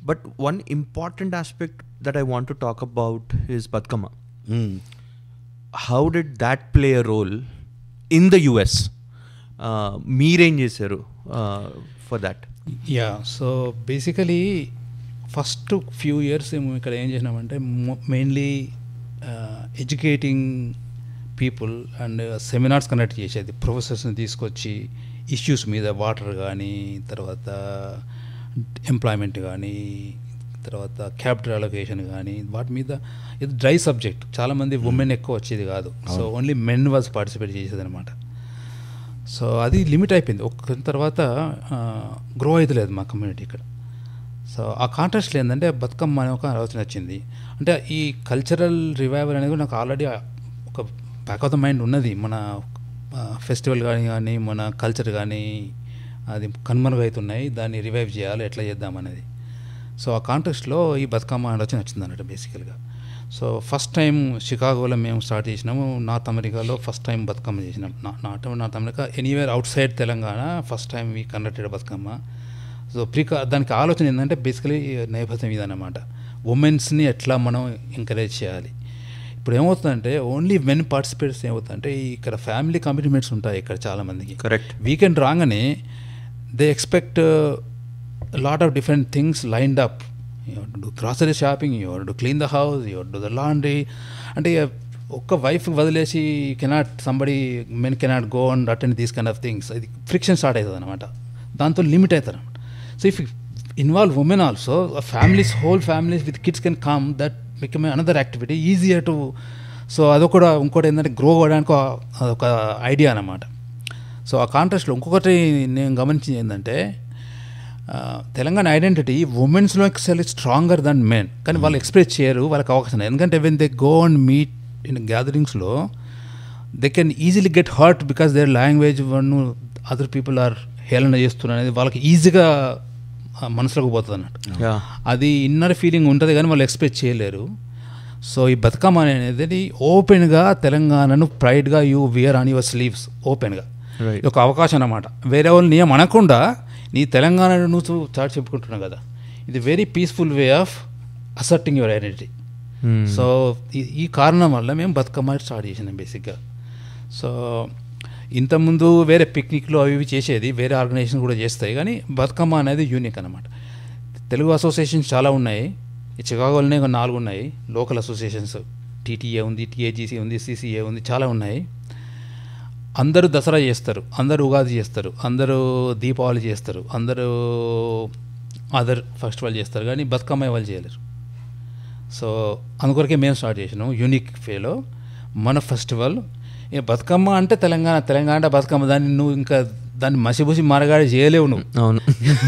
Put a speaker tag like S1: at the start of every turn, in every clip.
S1: But one important aspect that I want to talk about is Batkama. How did that play a role in the US? మీరేం చేశారు for that?
S2: Yeah, so basically first few years మేము ఇక్కడ ఏం చేసినామంటే mainly educating people and seminars conduct చేసేది. ప్రొఫెసర్స్ని తీసుకొచ్చి issues మీద, water కానీ, తర్వాత ఎంప్లాయ్మెంట్ కానీ, తర్వాత క్యాపిటల్ అలొకేషన్ కానీ, వాటి మీద. ఇది డ్రై సబ్జెక్ట్, చాలామంది ఉమెన్ ఎక్కువ వచ్చేది కాదు. So only men was participate చేసేది అనమాట. సో అది లిమిట్ అయిపోయింది. ఒక తర్వాత గ్రో అవుతలేదు మా కమ్యూనిటీ ఇక్కడ. సో ఆ కాంట్రాస్ట్లో ఏంటంటే బతుకమ్మ అనే ఒక ఆలోచన వచ్చింది. అంటే ఈ కల్చరల్ రివైవల్ అనేది నాకు ఆల్రెడీ ఒక బ్యాక్ ఆఫ్ ద మైండ్ ఉన్నది. మన ఫెస్టివల్ కానీ మన కల్చర్ కానీ అది కనుమరుగవుతున్నాయి, దాన్ని రివైవ్ చేయాలి, ఎట్లా చేద్దామనేది. సో ఆ కాంటెక్స్ట్లో ఈ బతుకమ్మ ఆలోచన వచ్చింది అన్నట్టు బేసికల్గా. సో ఫస్ట్ టైం షికాగోలో మేము స్టార్ట్ చేసినాము. నార్త్ అమెరికాలో ఫస్ట్ టైం బతుకమ్మ చేసినాం. North America anywhere out side Telangana first time we conducted Bathukamma. So దానికి ఆలోచన ఏంటంటే బేసికలీ నేపథ్యం ఇదన్నమాట, ఉమెన్స్ని ఎట్లా మనం ఎంకరేజ్ చేయాలి. ఇప్పుడు ఏమవుతుందంటే ఓన్లీ మెన్ పార్టిసిపేట్స్ ఏమవుతుందంటే ఇక్కడ ఫ్యామిలీ కమిట్మెంట్స్ ఉంటాయి ఇక్కడ చాలామందికి.
S1: కరెక్ట్.
S2: వీకెండ్ రాగానే they expect lot of different things lined up. You have to do grocery shopping, you have to clean the house, you have to the laundry. అంటే ఒక్క wife వదిలేసి men cannot go and attend these kind of things. ఇది friction start అవుతుంది అనమాట, దాంతో limit అవుతారు అనమాట. So if involve women also, families, whole families with kids can come, that become another activity easier to. So అదొకటి ఇంకోటి ఏంటంటే grow అవ్వడానికి అదొక ఐడియా అనమాట. సో ఆ కాంట్రాస్ట్లో ఇంకొకటి నేను గమనించింది ఏంటంటే తెలంగాణ ఐడెంటిటీ ఉమెన్స్లో ఎక్సెల్ స్ట్రాంగర్ దన్ మెన్, కానీ వాళ్ళు ఎక్స్ప్రెస్ చేయరు, వాళ్ళకి అవకాశం. ఎందుకంటే when they go and meet in గ్యాదరింగ్స్లో they can easily get hurt because their language one other people are హేళన చేస్తున్నారు అనేది వాళ్ళకి ఈజీగా మనసులోకి పోతుంది అన్నట్టు. అది ఇన్నర్ ఫీలింగ్ ఉంటుంది కానీ వాళ్ళు ఎక్స్ప్రెస్ చేయలేరు. సో ఈ బతుకమ్మ అనేది ఓపెన్గా తెలంగాణను ప్రైడ్గా you wear on your sleeves ఓపెన్గా, ఒక అవకాశం అన్నమాట. వేరే వాళ్ళు నీ అనకుండా నీ తెలంగాణను నువ్వు చాటి చెప్పుకుంటున్నావు కదా, ఇది very peaceful way of asserting your identity. So ఈ కారణం వల్ల మేము బతుకమ్మ స్టార్ట్ చేసినాం బేసిక్గా. సో ఇంతకుముందు వేరే పిక్నిక్లు అవి ఇవి చేసేది, వేరే ఆర్గనైజేషన్ కూడా చేస్తాయి, కానీ బతుకమ్మ అనేది యూనిక్ అనమాట. తెలుగు అసోసియేషన్స్ చాలా ఉన్నాయి, ఈ చికాగోలోనే 4 ఉన్నాయి లోకల్ అసోసియేషన్స్. టీటీఏ ఉంది, టీఏజీసీ ఉంది, సిసిఏ ఉంది, చాలా ఉన్నాయి. అందరూ దసరా చేస్తారు, అందరూ ఉగాది చేస్తారు, అందరూ దీపావళి చేస్తారు, అందరూ అదర్ ఫెస్టివల్ చేస్తారు, కానీ బతుకమ్మ వాళ్ళు చేయలేరు. సో అందుకొరకే మేము స్టార్ట్ చేసినాం యూనిక్ వేలో మన ఫెస్టివల్. ఇక బతుకమ్మ అంటే తెలంగాణ అంటే బతుకమ్మ, నువ్వు ఇంకా దాన్ని మసిబూసి మరగాడి చేయలేవు నువ్వు. అవును,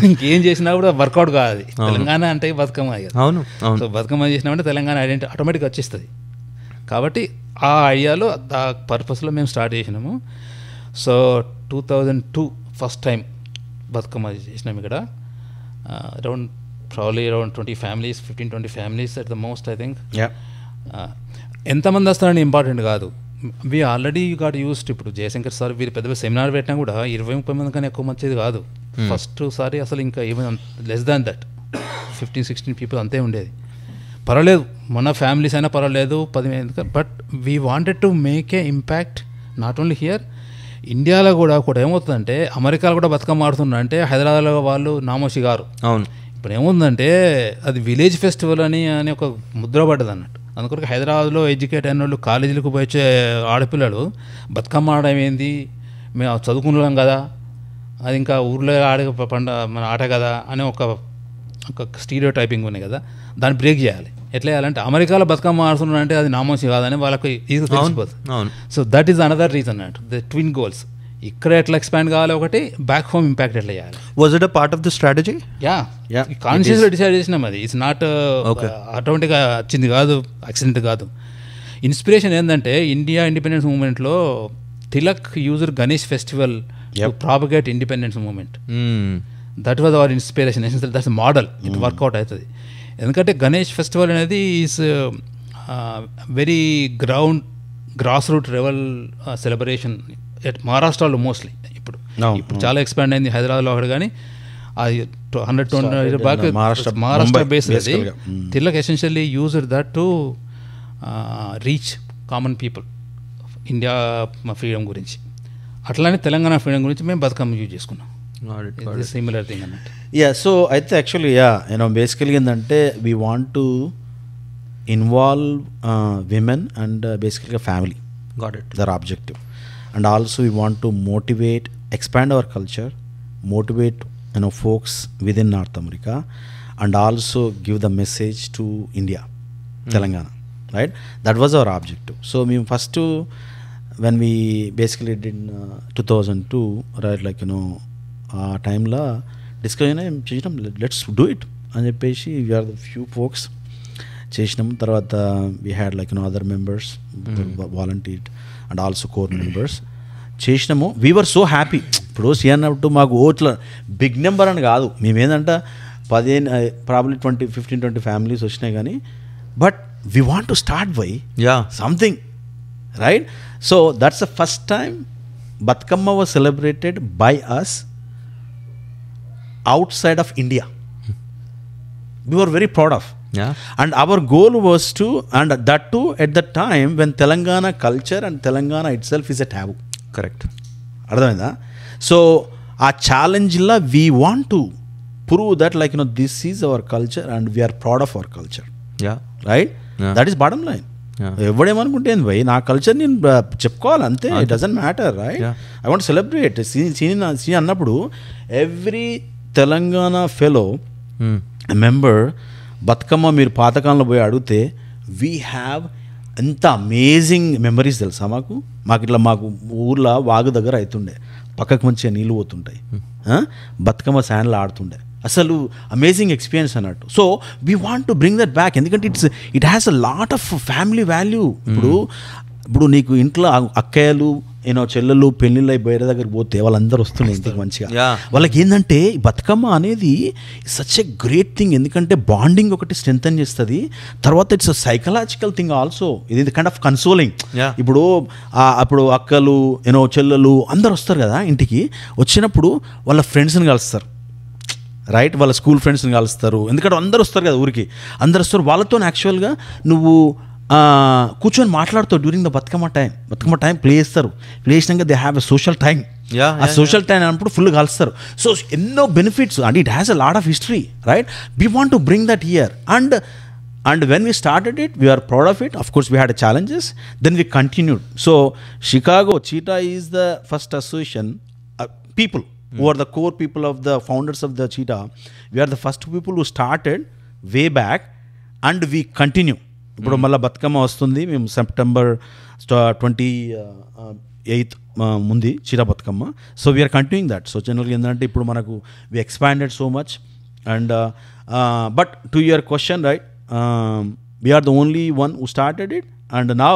S2: ఇంకేం చేసినా కూడా వర్కౌట్ కాదు. తెలంగాణ అంటే బతుకమ్మ. అవును. సో బతుకమ్మ చేసినామంటే తెలంగాణ ఐడెంటిటీ ఆటోమేటిక్గా వచ్చేస్తుంది. కాబట్టి ఆ ఐడియాలో ఆ పర్పస్లో మేము స్టార్ట్ చేసినాము. సో 2002 ఫస్ట్ టైం బతుకమ్మ చేసినాం ఇక్కడ. Around 20 families, 15-20 families at the most I think. ఎంతమంది వస్తారని ఇంపార్టెంట్ కాదు, వీ ఆల్రెడీ గాట్ యూస్డ్. ఇప్పుడు జయశంకర్ సార్ వీరు పెద్ద సెమినార్ పెట్టినా కూడా 20-30 మంది కన్నా ఎక్కువ వచ్చేది కాదు. ఫస్ట్ సారి అసలు ఇంకా even less than that 15-16 people అంతే ఉండేది. పర్వాలేదు, మన ఫ్యామిలీస్ అయినా పర్వాలేదు 10. But we wanted to make a impact not only here, ఇండియాలో కూడా ఏమవుతుందంటే అమెరికాలో కూడా బతుకమ్మ ఆడుతున్నారు అంటే హైదరాబాద్లో వాళ్ళు నామోషి గారు. అవును. ఇప్పుడు ఏముందంటే అది విలేజ్ ఫెస్టివల్ అని ఒక ముద్ర పడ్డది అన్నట్టు. అందుకొరకు హైదరాబాద్లో ఎడ్యుకేట్ అయిన వాళ్ళు, కాలేజీలకు పోయే ఆడపిల్లలు బతుకమ్మ ఆడడం ఏంది, మేము చదువుకున్నాం కదా, అది ఇంకా ఊర్లో మన ఆట కదా అని ఒక స్టీరియో టైపింగ్ ఉన్నాయి కదా, దాన్ని బ్రేక్ చేయాలి. ఎట్లా చేయాలంటే అమెరికాలో బతుకమ్మ ఆడుతున్నారు అంటే అది నామోషి కాదని వాళ్ళకి ఇది తెలిసిపోతుంది. So that is another reason అన్నట్టు, ద ట్విన్ గోల్స్. ఇక్కడ ఎట్లా ఎక్స్పాండ్ కావాలి, ఒకటి బ్యాక్ హోమ్ ఇంపాక్ట్ ఎట్లా చేయాలి.
S1: Was it a part of the strategy?
S2: కాన్షియస్గా డిసైడ్ చేసినాం. అది ఇట్స్ నాట్ ఆటోమేటిక్గా వచ్చింది కాదు, యాక్సిడెంట్ కాదు. ఇన్స్పిరేషన్ ఏంటంటే ఇండియా ఇండిపెండెన్స్ మూవ్మెంట్లో Tilak used Ganesh festival to propagate independence మూవ్మెంట్. That was our inspiration. That's model, it work out అవుతుంది. ఎందుకంటే గణేష్ ఫెస్టివల్ అనేది is very grass root level celebration at మహారాష్ట్రలో మోస్ట్లీ. ఇప్పుడు చాలా ఎక్స్పాండ్ అయింది హైదరాబాద్లో అక్కడ, కానీ మహారాష్ట్ర బేస్డ్ అది. Tilak essentially used that to reach common people India freedom గురించి. అట్లానే తెలంగాణ ఫ్రీడమ్ గురించి మేము బతుకమ్మ యూజ్ చేసుకున్నాం. సిమిలర్ థింగ్ అన్నట్టు.
S3: సో అయితే యాక్చువల్లీ బేసికల్గా ఏంటంటే we want to involve women and బేసికల్గా family.
S1: Got it.
S3: Their objective. And also we want to motivate, expand our culture, motivate folks within North America, and also give the message to India, Telangana, right? That was our objective. So we first when we basically did 2002, right, like time la discussion cheyidam, let's do it అని చెప్పేసి we are the few folks చేసినాము. తర్వాత we had like other members volunteer and also core members చేసినాము. We were so happy. ఇప్పుడు అన్నట్టు మాకు ఓట్ల big number అని కాదు, మేమేందంటే 15 ప్రాబ్లీ 15-20 ఫ్యామిలీస్ వచ్చినాయి కానీ, but we want to start by something, right? So that's the first time Bathukamma was celebrated by us outside of India. We were very proud of.
S1: Yeah.
S3: And our goal was to, and that too at the time when Telangana culture and Telangana itself is a taboo.
S1: Correct.
S3: అర్థమైందా? So ఆ ఛాలెంజ్లో we want to prove that like this is our culture and we are proud of our culture, right? That is bottom line. ఎవడేమనుకుంటే భయ్ నా culture నేను చెప్పుకోవాలి అంతే, it doesn't matter, right? I want celebrate see అన్నప్పుడు every Telangana fellow member Bathukamma మీరు పాతకాలంలో పోయి అడిగితే వీ హ్యావ్ ఎంత అమేజింగ్ మెమరీస్ తెలుసా మాకు. ఇట్లా మాకు ఊర్లో వాగు దగ్గర అవుతుండే, పక్కకు మంచిగా నీళ్ళు పోతుంటాయి, బతుకమ్మ శాండ్లో ఆడుతుండే, అసలు అమేజింగ్ ఎక్స్పీరియన్స్ అన్నట్టు. So we want to bring that back, ఎందుకంటే it has a lot of family value. ఇప్పుడు నీకు ఇంట్లో అక్కయ్యలు చెల్లెలు పెళ్ళిళ్ళు అయి బయట దగ్గరికి పోతే వాళ్ళందరూ వస్తున్నాయి ఇంటికి మంచిగా. వాళ్ళకి ఏంటంటే బతుకమ్మ అనేది సచ్ ఎ గ్రేట్ థింగ్, ఎందుకంటే బాండింగ్ ఒకటి స్ట్రెంథన్ చేస్తుంది, తర్వాత it's a psychological thing also. ఇది కైండ్ ఆఫ్ కన్సోలింగ్. ఇప్పుడు అక్కలు చెల్లెలు అందరు వస్తారు కదా ఇంటికి, వచ్చినప్పుడు వాళ్ళ ఫ్రెండ్స్ని కలుస్తారు, రైట్? వాళ్ళ స్కూల్ ఫ్రెండ్స్ని కలుస్తారు, ఎందుకంటే అందరు వస్తారు కదా ఊరికి, అందరు వస్తారు. వాళ్ళతో యాక్చువల్గా నువ్వు కూర్చొని మాట్లాడుతావు during the Bathukamma time play చేస్తారు. ప్లే చేసినాక they have a social time. ఆ సోషల్ టైం అన్నప్పుడు ఫుల్ కలుస్తారు. సో ఎన్నో benefits and it has a lot of history, right? We want to bring that here. And when we started it, we are proud of it. Of course, we had challenges. Then we continued. So Chicago Cheetah is the first association, people who are the core people of the founders of the Cheetah. We are the first people who started way back and we continue. ఇప్పుడు మళ్ళీ బతుకమ్మ వస్తుంది, మేము September 28 ముందు చీరా Bathukamma. So we are continuing that. So జనరల్గా ఏంటంటే ఇప్పుడు మనకు we expanded so much and but to your question, right, we are the only one who started it and now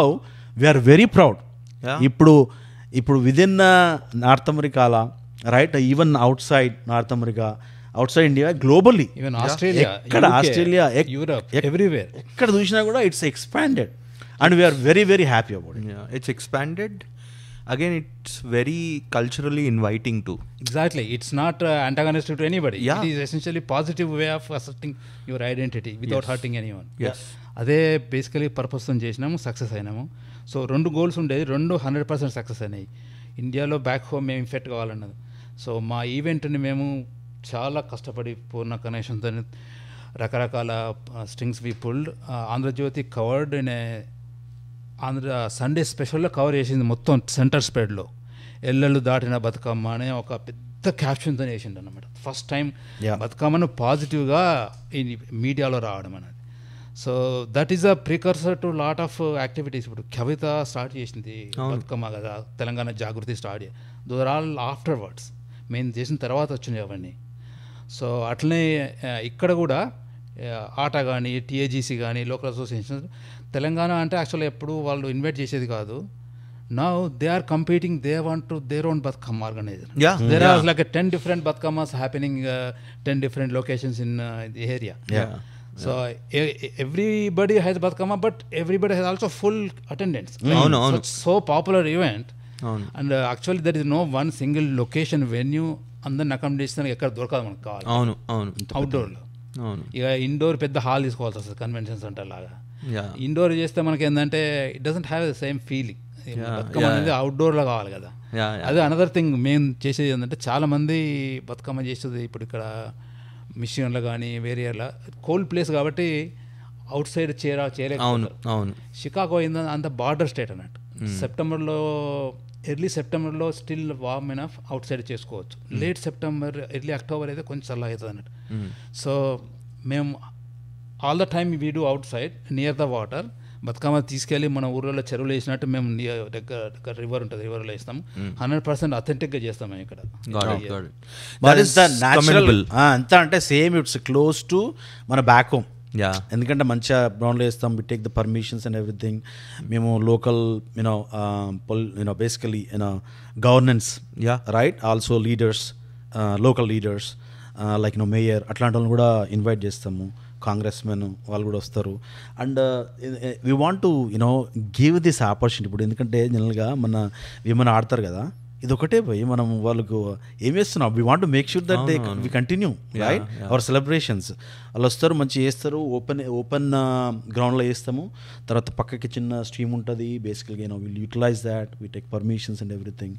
S3: we are very proud. ఇప్పుడు విదిన్ నార్త్ అమెరికాలా, right, even outside North America, outside India, globally,
S2: even Australia,
S3: ekkada Australia,
S2: Europe, everywhere,
S3: ekkada chusina kuda it's expanded and we are very very happy about it.
S1: It's expanded. Again, it's very culturally inviting too.
S2: Exactly. It's not antagonistic to anybody. It is essentially positive way of asserting your identity without hurting anyone. అదే basically పర్పస్తో చేసినాము, success అయినాము. So 2 goals ఉండేది, 2 100% success అయినాయి. ఇండియాలో back home మేము ఇన్ఫెక్ట్ కావాలన్నది. So మా ఈవెంట్ని మేము చాలా కష్టపడి పూర్ణ కనెక్షన్తో రకరకాల strings we pulled. Andhra Jyothy covered in Andhra Sunday స్పెషల్లో కవర్ చేసింది మొత్తం సెంటర్ స్ప్రెడ్లో. ఎల్లెళ్ళు దాటిన బతుకమ్మ అనే ఒక పెద్ద క్యాప్షన్తో వేసిండు అన్నమాట. ఫస్ట్ టైం బతుకమ్మను పాజిటివ్గా ఈ మీడియాలో రావడం అనేది. So that is a precursor to lot of activities. ఇప్పుడు కవిత స్టార్ట్ చేసింది బతుకమ్మ కదా, తెలంగాణ జాగృతి స్టార్ట్ చేయాలి. Those are all afterwards, మేము చేసిన తర్వాత వచ్చినాయి అవన్నీ. సో అట్లనే ఇక్కడ కూడా ఆటా కానీ, టీఏజీసీ కానీ, లోకల్ అసోసియేషన్స్, తెలంగాణ అంటే యాక్చువల్గా ఎప్పుడు వాళ్ళు ఇన్వైట్ చేసేది కాదు. Now they are competing, they want to their own Bathukamma organizer. There are like 10 different Bathukammas happening 10 different locations in the area. So everybody has Bathukamma, but everybody has also full attendance. So popular event. And actually there is no one single location venue అందరిని accommodation ఎక్కడ దొరకదు మనకు కావాలి.
S1: అవును అవును
S2: అవుట్డోర్లో.
S1: అవును.
S2: ఇక indoor పెద్ద హాల్ తీసుకోవాల్సి వస్తుంది కన్వెన్షన్ సెంటర్ లాగా.
S1: Yeah.
S2: ఇండోర్ చేస్తే మనకి ఏంటంటే it doesn't have the same feeling. Bathukamma అనేది అవుట్డోర్లో కావాలి కదా. అదే అనదర్ థింగ్ మేము చేసేది ఏంటంటే చాలామంది బతుకమ్మ చేసేది ఇప్పుడు ఇక్కడ మిషన్లో కానీ వేరే కోల్డ్ ప్లేస్ కాబట్టి అవుట్ సైడ్ చేయలేక.
S1: అవును అవును.
S2: షికాగో ఏంటంటే అంత బార్డర్ స్టేట్ అన్నట్టు. సెప్టెంబర్లో ఎర్లీ సెప్టెంబర్లో still warm enough outside చేసుకోవచ్చు. లేట్ సెప్టెంబర్ ఎర్లీ అక్టోబర్ అయితే కొంచెం చల్లగా అవుతుంది అన్నట్టు. సో మేము all the time we do outside near the water. Bathukamma తీసుకెళ్ళి మన ఊర్లలో చెరువులు వేసినట్టు మేము దగ్గర రివర్ ఉంటుంది, రివర్లో వేస్తాము. 100% అథెంటిక్గా చేస్తాం మేము ఇక్కడ.
S3: ఎంత అంటే సేమ్ ఇట్స్ క్లోజ్ టు మన బ్యాక్ హోమ్. ఎందుకంటే మంచిగా గ్రౌండ్లో వేస్తాం. We take the permissions and everything. మేము local basically governance right, also leaders, local leaders like mayor అట్లాంటి వాళ్ళని కూడా ఇన్వైట్ చేస్తాము. కాంగ్రెస్ మెన్ వాళ్ళు కూడా వస్తారు. And we want to give this opportunity. ఇప్పుడు ఎందుకంటే జనరల్గా మన ఏమైనా ఆడతారు కదా, ఇది ఒకటే పోయి మనం వాళ్ళకు ఏం చేస్తున్నాం, we want to make sure that they we continue right our celebrations. వాళ్ళు వస్తారు, మంచిగా చేస్తారు, ఓపెన్ గ్రౌండ్లో వేస్తాము. తర్వాత పక్కకి చిన్న స్ట్రీమ్ ఉంటుంది. బేసికల్గా will utilize that, we take permissions and everything.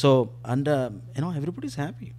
S3: So and everybody is happy.